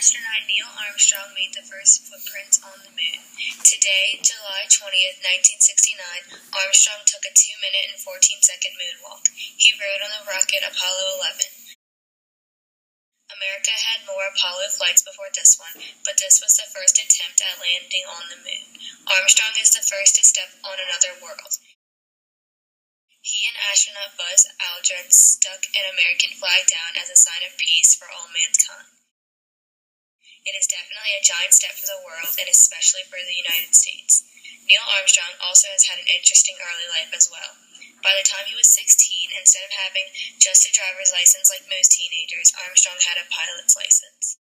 astronaut Neil Armstrong made the first footprints on the moon. Today, July 20th, 1969, Armstrong took a 2-minute and 14-second moonwalk. He rode on the rocket Apollo 11. America had more Apollo flights before this one, but this was the first attempt at landing on the moon. Armstrong is the first to step on another world. He and astronaut Buzz Aldrin stuck an American flag down as a sign of peace for all mankind. It is definitely a giant step for the world, and especially for the United States. Neil Armstrong also has had an interesting early life as well. By the time he was 16, instead of having just a driver's license like most teenagers, Armstrong had a pilot's license.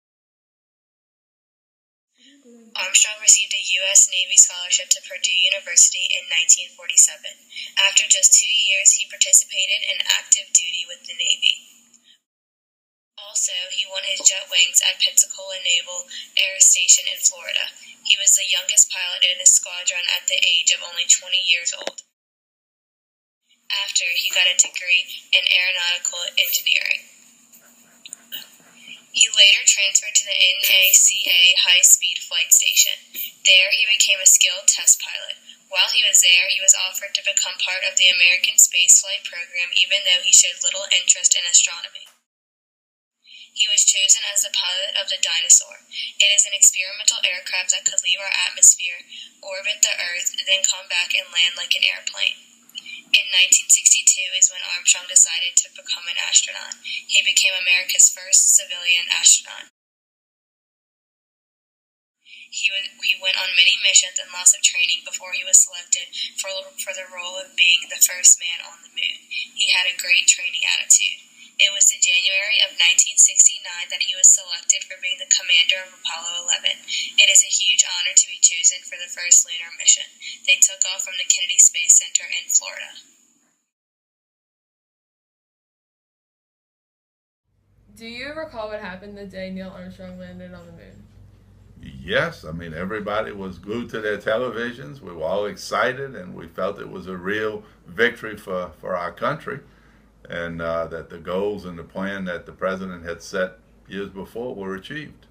Armstrong received a U.S. Navy scholarship to Purdue University in 1947. After just 2 years, he participated in active duty with the Navy. Also, he won his jet wings at Pensacola Naval Air Station in Florida. He was the youngest pilot in his squadron at the age of only 20 years old. After, he got a degree in aeronautical engineering. He later transferred to the NACA High-Speed Flight Station. There, he became a skilled test pilot. While he was there, he was offered to become part of the American spaceflight program even though he showed little interest in astronomy. He was chosen as the pilot of the Dinosaur. It is an experimental aircraft that could leave our atmosphere, orbit the Earth, then come back and land like an airplane. In 1962 is when Armstrong decided to become an astronaut. He became America's first civilian astronaut. He went on many missions and lots of training before he was selected for the role of being the first man on the moon. He had a great training attitude. It was in January of 1969 that he was selected for being the commander of Apollo 11. It is a huge honor to be chosen for the first lunar mission. They took off from the Kennedy Space Center in Florida. Do you recall what happened the day Neil Armstrong landed on the moon? Yes, I mean, everybody was glued to their televisions. We were all excited, and we felt it was a real victory for our country, and that the goals and the plan that the president had set years before were achieved.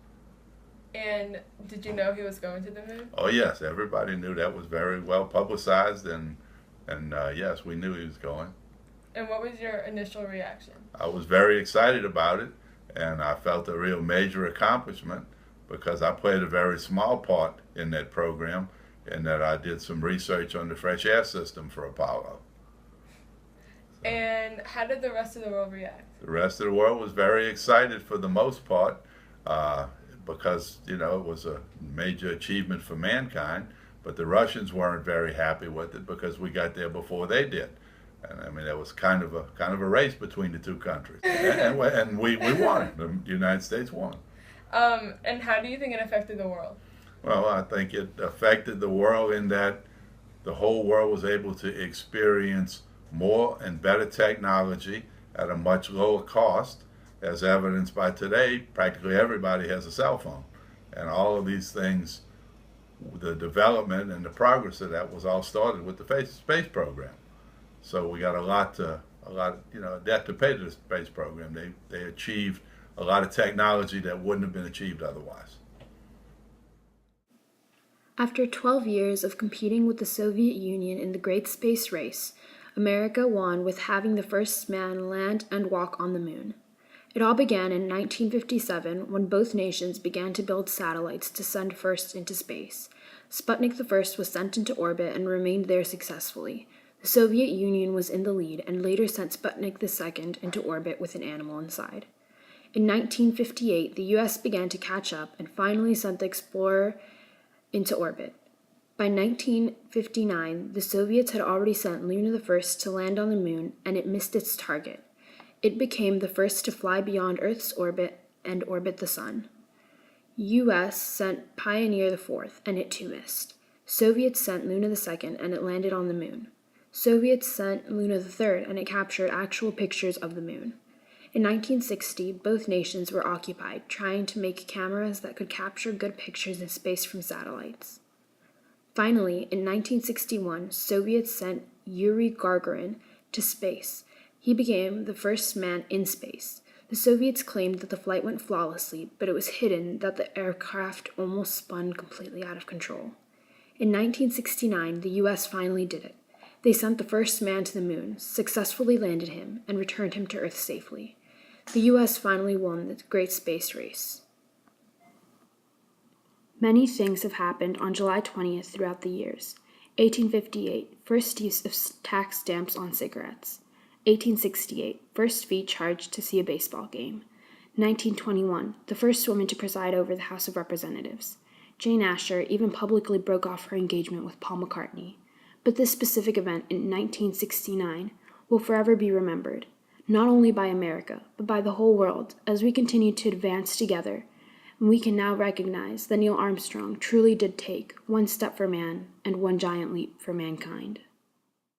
And did you know he was going to the moon? Oh, yes, everybody knew that was very well publicized, and yes, we knew he was going. And what was your initial reaction? I was very excited about it, and I felt a real major accomplishment because I played a very small part in that program, in that I did some research on the fresh air system for Apollo. And how did the rest of the world react? The rest of the world was very excited for the most part because, it was a major achievement for mankind, but the Russians weren't very happy with it because we got there before they did. And I mean, it was kind of a race between the two countries. And we won. The United States won. And how do you think it affected the world? Well, I think it affected the world in that the whole world was able to experience more and better technology at a much lower cost, as evidenced by today. Practically everybody has a cell phone, and all of these things, the development and the progress of that was all started with the space program. So we got a lot debt to pay to the space program. They achieved a lot of technology that wouldn't have been achieved otherwise. After 12 years of competing with the Soviet Union in the Great Space Race, America won with having the first man land and walk on the moon. It all began in 1957 when both nations began to build satellites to send first into space. Sputnik I was sent into orbit and remained there successfully. The Soviet Union was in the lead and later sent Sputnik II into orbit with an animal inside. In 1958, the U.S. began to catch up and finally sent the Explorer into orbit. By 1959, the Soviets had already sent Luna I to land on the moon, and it missed its target. It became the first to fly beyond Earth's orbit and orbit the Sun. U.S. sent Pioneer IV, and it too missed. Soviets sent Luna II, and it landed on the moon. Soviets sent Luna III, and it captured actual pictures of the moon. In 1960, both nations were occupied, trying to make cameras that could capture good pictures in space from satellites. Finally, in 1961, Soviets sent Yuri Gagarin to space. He became the first man in space. The Soviets claimed that the flight went flawlessly, but it was hidden that the aircraft almost spun completely out of control. In 1969, the U.S. finally did it. They sent the first man to the moon, successfully landed him, and returned him to Earth safely. The U.S. finally won the great space race. Many things have happened on July 20th throughout the years. 1858, first use of tax stamps on cigarettes. 1868, first fee charged to see a baseball game. 1921, the first woman to preside over the House of Representatives. Jane Asher even publicly broke off her engagement with Paul McCartney. But this specific event in 1969 will forever be remembered, not only by America, but by the whole world, as we continue to advance together. And we can now recognize that Neil Armstrong truly did take one step for man and one giant leap for mankind.